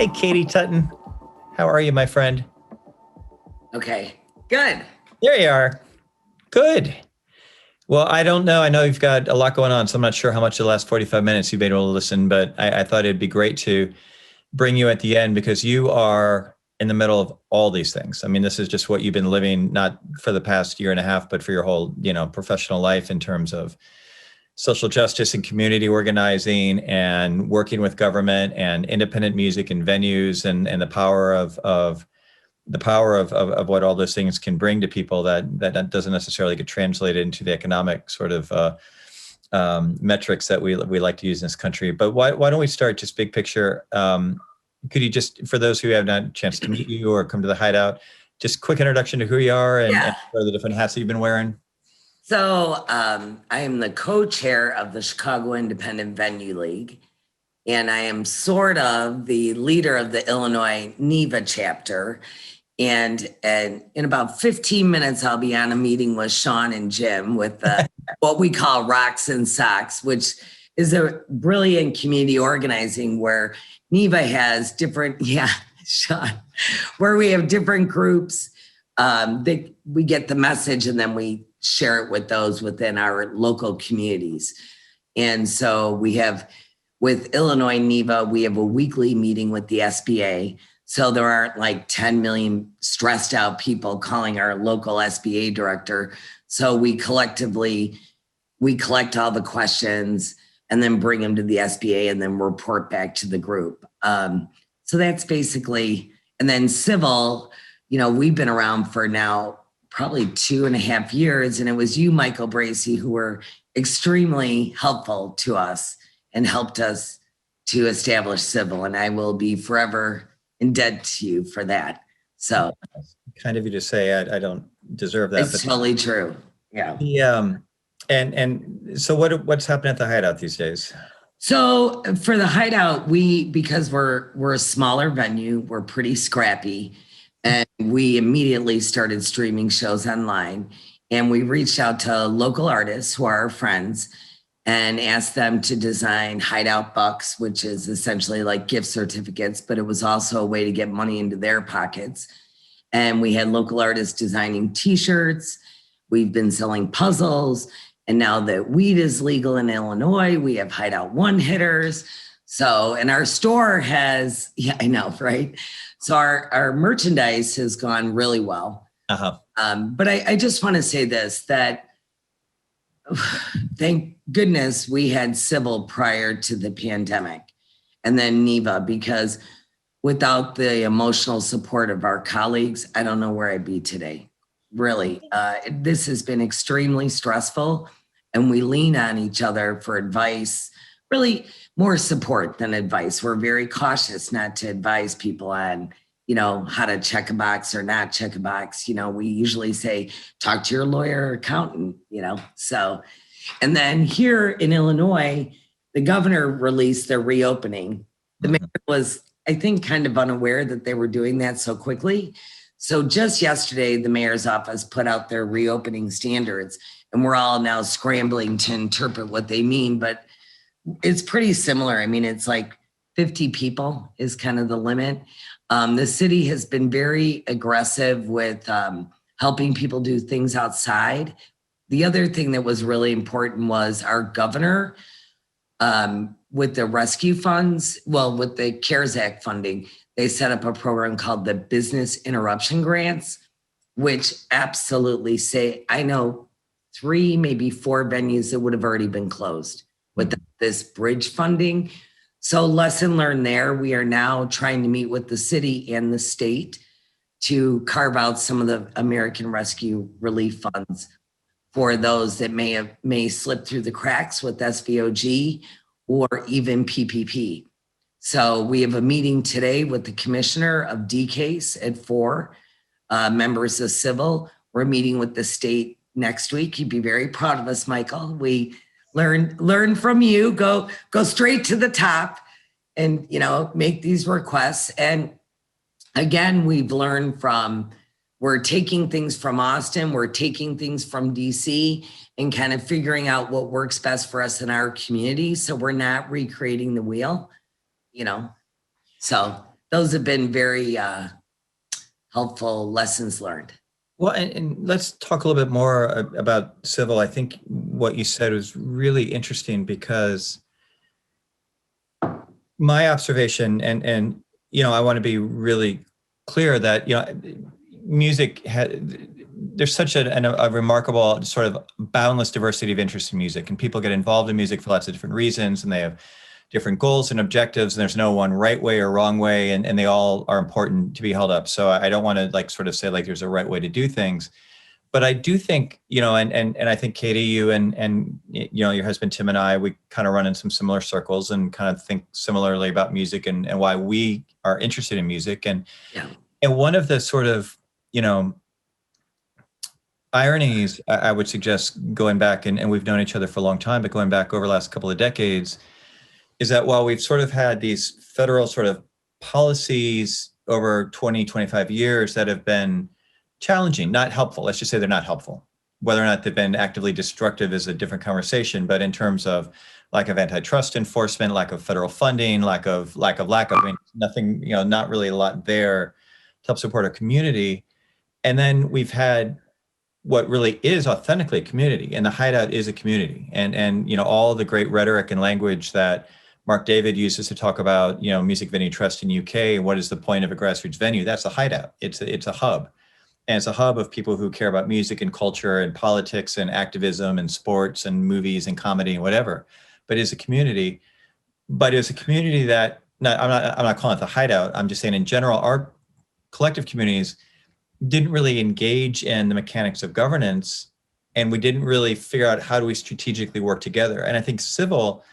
Hey, Katie Tuten. How are you, my friend? Okay, good. There you are. Good. Well, I don't know. I know you've got a lot going on, so I'm not sure how much of the last 45 minutes you've been able to listen, but I thought it'd be great to bring you at the end because you are in the middle of all these things. I mean, this is just what you've been living, not for the past year and a half, but for your whole, professional life in terms of social justice and community organizing and working with government and independent music and venues and the power of what all those things can bring to people that doesn't necessarily get translated into the economic sort of metrics that we like to use in this country. But why don't we start just big picture? Could you just, for those who have not a chance to meet you or come to the Hideout, just quick introduction to who you are and Yeah. what are the different hats that you've been wearing? I am the co-chair of the Chicago Independent Venue League, and I am sort of the leader of the Illinois NEVA chapter. And in about 15 minutes, I'll be on a meeting with Sean and Jim with what we call Rocks and Socks, which is a brilliant community organizing where NEVA has different, yeah, Sean, where we have different groups. We get the message and then we share it with those within our local communities. And so we have, with Illinois NEVA, we have a weekly meeting with the SBA. So there aren't like 10 million stressed out people calling our local SBA director. So we collect all the questions and then bring them to the SBA and then report back to the group. So that's basically, and then civil, we've been around for now probably 2.5 years. And it was you, Michael Bracy, who were extremely helpful to us and helped us to establish civil. And I will be forever in debt to you for that. So Kind of you to say I don't deserve that, it's totally true. Yeah. And so what's happening at the Hideout these days? So for the Hideout, because we're a smaller venue, we're pretty scrappy, and we immediately started streaming shows online. And we reached out to local artists who are our friends and asked them to design Hideout bucks, which is essentially like gift certificates, but it was also a way to get money into their pockets. And we had local artists designing t-shirts. We've been selling puzzles. And now that weed is legal in Illinois, we have Hideout one hitters. So, and our store has, yeah, I know, right? So our merchandise has gone really well. Uh-huh. But I just want to say this, that thank goodness we had civil prior to the pandemic and then NEVA, because without the emotional support of our colleagues, I don't know where I'd be today. Really, this has been extremely stressful, and we lean on each other for advice, really more support than advice. We're very cautious not to advise people on, how to check a box or not check a box. We usually say, talk to your lawyer or accountant, so. And then here in Illinois, the governor released their reopening. The mayor was, I think, kind of unaware that they were doing that so quickly. So just yesterday, the mayor's office put out their reopening standards, and we're all now scrambling to interpret what they mean, but it's pretty similar. I mean, it's like 50 people is kind of the limit. The city has been very aggressive with helping people do things outside. The other thing that was really important was our governor, with the rescue funds, with the CARES Act funding, they set up a program called the Business Interruption Grants, which absolutely I know 3, maybe 4 venues that would have already been closed with this bridge funding. So lesson learned there. We are now trying to meet with the city and the state to carve out some of the American Rescue Relief Funds for those that may slip through the cracks with SVOG or even PPP. So we have a meeting today with the commissioner of DCASE at 4 members of civil. We're meeting with the state next week. You'd be very proud of us, Michael. We learn from you, go straight to the top and, make these requests. And again, we've learned we're taking things from Austin, we're taking things from DC and kind of figuring out what works best for us in our community. So we're not recreating the wheel, so those have been very helpful lessons learned. Well, and let's talk a little bit more about civil. I think what you said was really interesting because my observation, I want to be really clear that music there's such a remarkable sort of boundless diversity of interest in music, and people get involved in music for lots of different reasons, and they have different goals and objectives, and there's no one right way or wrong way, and they all are important to be held up. So I don't want to like sort of say like there's a right way to do things, but I do think, and I think Katie, you and your husband Tim and I, we kind of run in some similar circles and kind of think similarly about music and why we are interested in music. And Yeah. and one of the sort of, ironies I would suggest going back, and we've known each other for a long time, but going back over the last couple of decades, is that while we've sort of had these federal sort of policies over 20, 25 years that have been challenging, not helpful, let's just say they're not helpful. Whether or not they've been actively destructive is a different conversation, but in terms of lack of antitrust enforcement, lack of federal funding, lack of, I mean, nothing, not really a lot there to help support our community. And then we've had what really is authentically a community, and the Hideout is a community. And all the great rhetoric and language that Mark David uses to talk about music venue trust in UK. What is the point of a grassroots venue? That's the Hideout. It's a hub, and it's a hub of people who care about music and culture and politics and activism and sports and movies and comedy and whatever. But it's a community. But it's a community that I'm not calling it the Hideout. I'm just saying in general, our collective communities didn't really engage in the mechanics of governance, and we didn't really figure out how do we strategically work together. And I think civil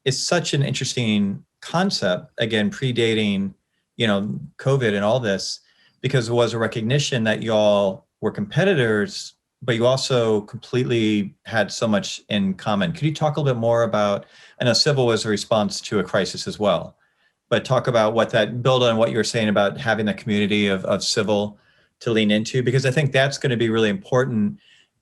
is such an interesting concept, again, predating, COVID and all this, because it was a recognition that y'all were competitors, but you also completely had so much in common. Could you talk a little bit more about, I know civil was a response to a crisis as well, but talk about build on what you were saying about having the community of civil to lean into, because I think that's going to be really important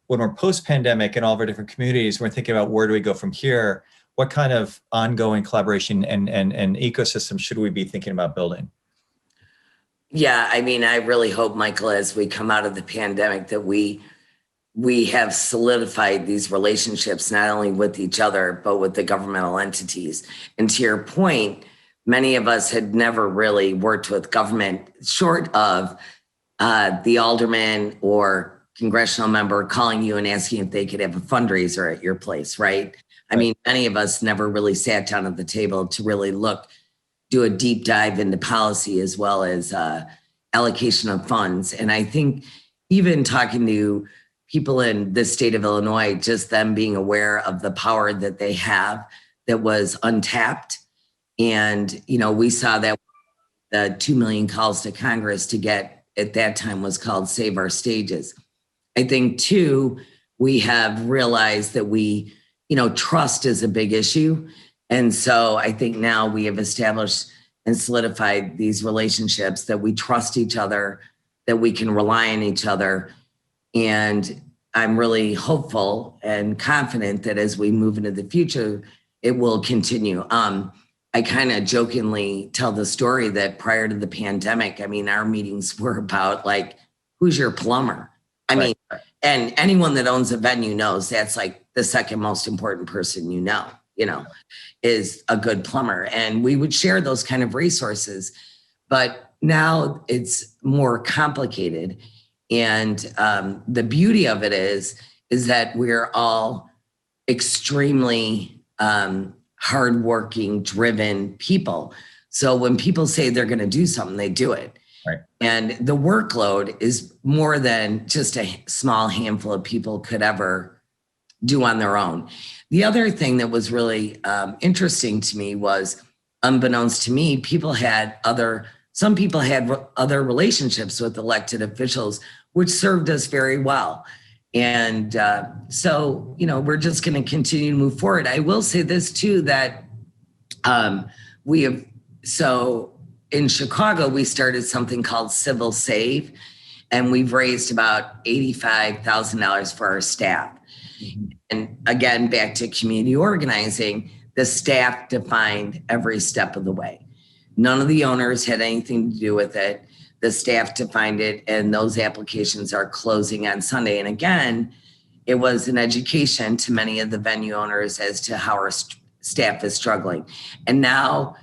when we're post-pandemic in all of our different communities. We're thinking about where do we go from here? What kind of ongoing collaboration and ecosystem should we be thinking about building? Yeah, I mean, I really hope, Michael, as we come out of the pandemic, that we have solidified these relationships, not only with each other, but with the governmental entities. And to your point, many of us had never really worked with government short of the alderman or congressional member calling you and asking if they could have a fundraiser at your place, right? I mean, many of us never really sat down at the table to really do a deep dive into policy as well as allocation of funds. And I think even talking to people in the state of Illinois, just them being aware of the power that they have that was untapped. And, we saw that the 2 million calls to Congress to get, at that time was called Save Our Stages. I think too, we have realized that trust is a big issue. And so I think now we have established and solidified these relationships that we trust each other, that we can rely on each other. And I'm really hopeful and confident that as we move into the future, it will continue. I kind of jokingly tell the story that prior to the pandemic, I mean, our meetings were about like, who's your plumber? I mean, and anyone that owns a venue knows that's like the second most important person, is a good plumber. And we would share those kind of resources, but now it's more complicated. And the beauty of it is that we're all extremely hardworking, driven people. So when people say they're going to do something, they do it. Right. And the workload is more than just a small handful of people could ever do on their own. The other thing that was really interesting to me was, unbeknownst to me, some people had other relationships with elected officials, which served us very well. And so, we're just going to continue to move forward. I will say this too, that in Chicago, we started something called Civil Save, and we've raised about $85,000 for our staff. Mm-hmm. And again, back to community organizing, the staff defined every step of the way. None of the owners had anything to do with it. The staff to find it, and those applications are closing on Sunday. And again, it was an education to many of the venue owners as to how our staff is struggling. And now,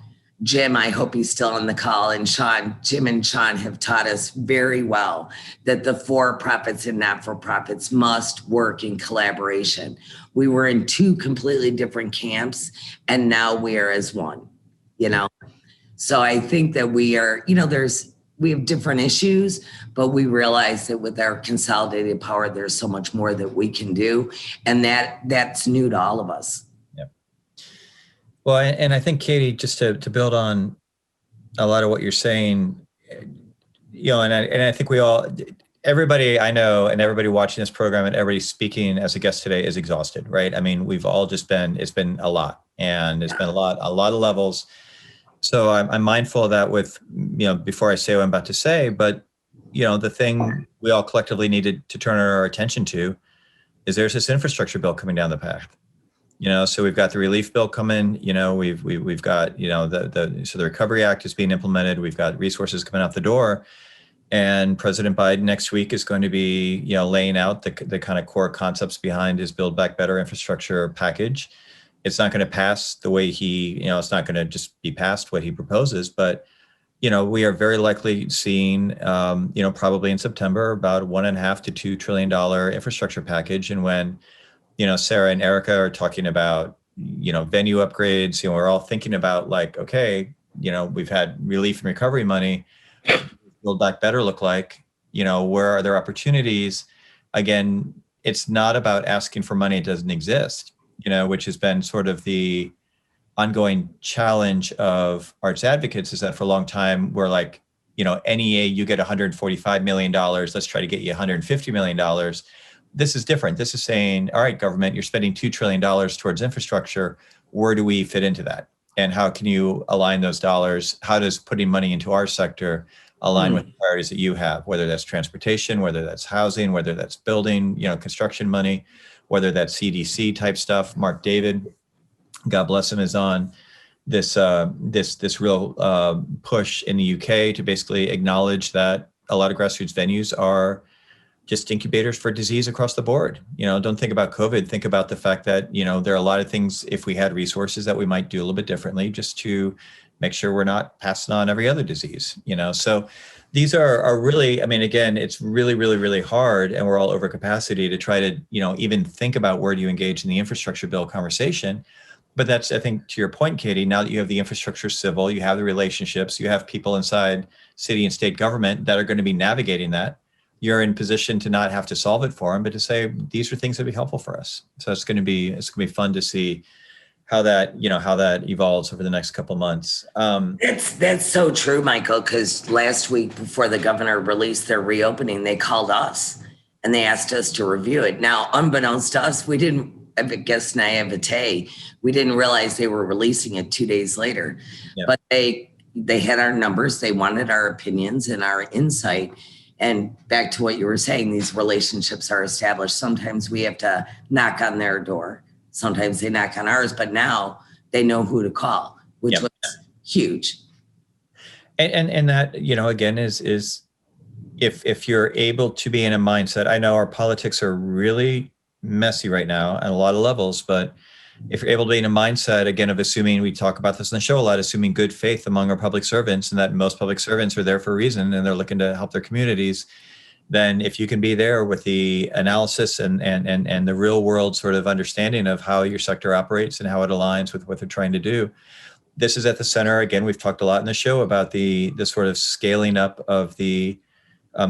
Jim, I hope he's still on the call, and Sean, Jim and Sean have taught us very well that the for-profits and not-for-profits must work in collaboration. We were in two completely different camps, and now we are as one, you know? So I think that we are, we have different issues, but we realize that with our consolidated power, there's so much more that we can do. And that's new to all of us. Yeah. Well, and I think, Katie, just to build on a lot of what you're saying, and I think everybody I know and everybody watching this program and everybody speaking as a guest today is exhausted, right? I mean, we've all it's been a lot, and it's been a lot of levels. So I'm mindful of that with, before I say what I'm about to say, but, the thing we all collectively needed to turn our attention to is there's this infrastructure bill coming down the path. So we've got the relief bill coming, we've got, the Recovery Act is being implemented. We've got resources coming out the door, and President Biden next week is going to be, laying out the kind of core concepts behind his Build Back Better infrastructure package. It's not going to pass the way it's not going to just be passed what he proposes, but, we are very likely seeing, probably in September, about $1.5 to $2 trillion infrastructure package. And when, Sarah and Erica are talking about, venue upgrades, we're all thinking about like, okay, we've had relief and recovery money, Build Back Better look like, where are there opportunities? Again, it's not about asking for money. It doesn't exist. Which has been sort of the ongoing challenge of arts advocates, is that for a long time, we're like, NEA, you get $145 million. Let's try to get you $150 million. This is different. This is saying, all right, government, you're spending $2 trillion towards infrastructure. Where do we fit into that? And how can you align those dollars? How does putting money into our sector align with the priorities that you have, whether that's transportation, whether that's housing, whether that's building, construction money, whether that's CDC type stuff. Mark David, God bless him, is on this real push in the UK to basically acknowledge that a lot of grassroots venues are just incubators for disease across the board. Don't think about COVID. Think about the fact that, there are a lot of things, if we had resources, that we might do a little bit differently just to make sure we're not passing on every other disease, So these are really, again, it's really, really, really hard, and we're all over capacity to try to, even think about where do you engage in the infrastructure bill conversation. But that's, I think, to your point, Katie, now that you have the infrastructure civil, you have the relationships, you have people inside city and state government that are going to be navigating that, you're in position to not have to solve it for them, but to say, these are things that would be helpful for us. So it's going to be fun to see how that evolves over the next couple of months. That's so true, Michael, because last week before the governor released their reopening, they called us and they asked us to review it. Now, unbeknownst to us, we didn't, I guess naivete, we didn't realize they were releasing it 2 days later. Yeah. But they had our numbers, they wanted our opinions and our insight. And back to what you were saying, these relationships are established. Sometimes we have to knock on their door. Sometimes they knock on ours, but now they know who to call, which was huge. And that, again, is if you're able to be in a mindset, I know our politics are really messy right now at a lot of levels, but if you're able to be in a mindset, again, of assuming, we talk about this in the show a lot, assuming good faith among our public servants, and that most public servants are there for a reason and they're looking to help their communities, then if you can be there with the analysis and the real world sort of understanding of how your sector operates and how it aligns with what they're trying to do, this is at the center. Again, we've talked a lot in the show about the sort of scaling up of the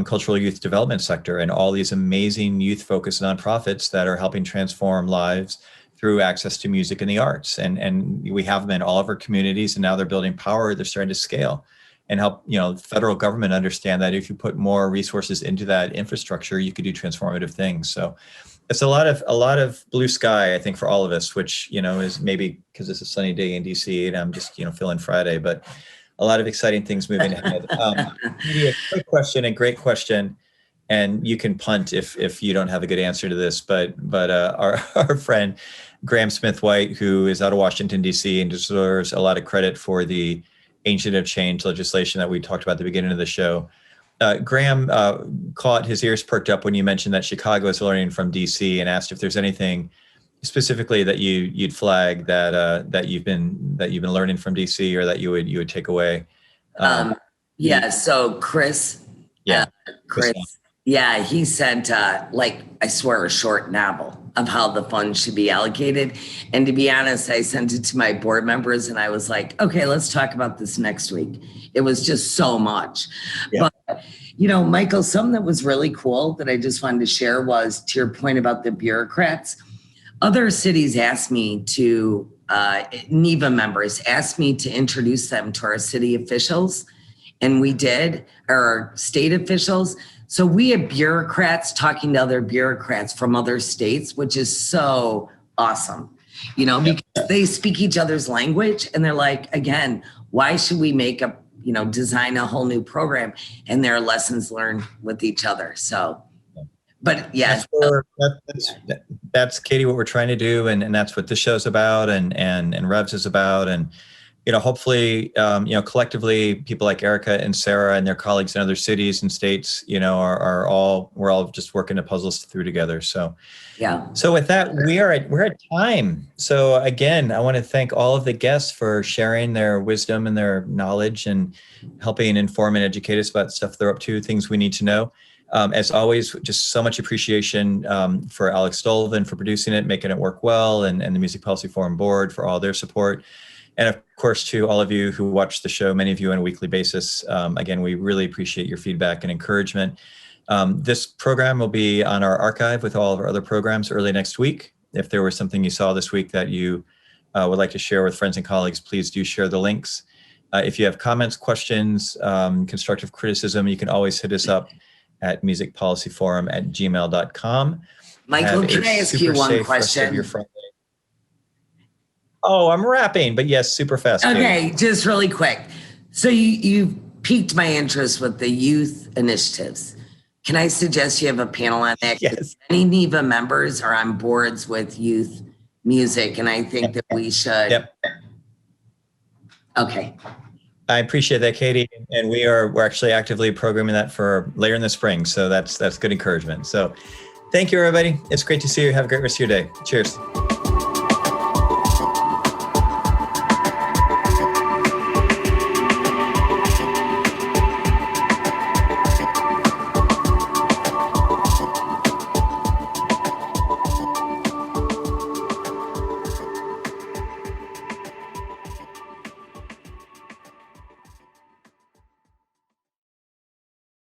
cultural youth development sector and all these amazing youth-focused nonprofits that are helping transform lives through access to music and the arts. And we have them in all of our communities, and now they're building power. They're starting to scale and help, federal government understand that if you put more resources into that infrastructure, you could do transformative things. So it's a lot of blue sky, I think, for all of us, which, is maybe because it's a sunny day in DC and I'm just, feeling Friday, but a lot of exciting things moving ahead. A quick question, and great question. And you can punt if you don't have a good answer to this, but our friend Graham Smith White, who is out of Washington, D.C. and deserves a lot of credit for the Agent of Change legislation that we talked about at the beginning of the show. Graham caught his ears perked up when you mentioned that Chicago is learning from DC and asked if there's anything specifically that you'd flag that you've been learning from DC or that you would take away. Yeah. So Chris, Yeah. Chris, yeah, he sent like, I swear, a short novel of how the funds should be allocated. And to be honest, I sent it to my board members and I was like, okay, let's talk about this next week. It was just so much. Yeah. But, you know, Michael, something that was really cool that I just wanted to share was, to your point about the bureaucrats, other cities asked me to, NEVA members asked me to introduce them to our city officials. And we did, our state officials. So we have bureaucrats talking to other bureaucrats from other states, which is so awesome, you know, because they speak each other's language and they're like, again, why should we design a whole new program? And there are lessons learned with each other. So, but yeah. That's Katie, what we're trying to do. And that's what this show's about and Revs is about. And, you know, hopefully, collectively, people like Erica and Sarah and their colleagues in other cities and states, you know, we're all just working to puzzle through together. So, yeah. So with that, we're at time. So again, I want to thank all of the guests for sharing their wisdom and their knowledge and helping inform and educate us about stuff they're up to, things we need to know. As always, just so much appreciation for Alex Stolven for producing it, making it work well, and the Music Policy Forum board for all their support. And of course, to all of you who watch the show, many of you on a weekly basis, again, we really appreciate your feedback and encouragement. This program will be on our archive with all of our other programs early next week. If there was something you saw this week that you would like to share with friends and colleagues, please do share the links. If you have comments, questions, constructive criticism, you can always hit us up at musicpolicyforum@gmail.com. Michael, can I ask you one question? Oh, I'm rapping, but yes, super fast. Okay, just really quick. So you piqued my interest with the youth initiatives. Can I suggest you have a panel on that? Yes. Many NEVA members are on boards with youth music, and I think that we should. Yep. Okay. I appreciate that, Katie. And we're actually actively programming that for later in the spring. So that's good encouragement. So thank you, everybody. It's great to see you. Have a great rest of your day. Cheers.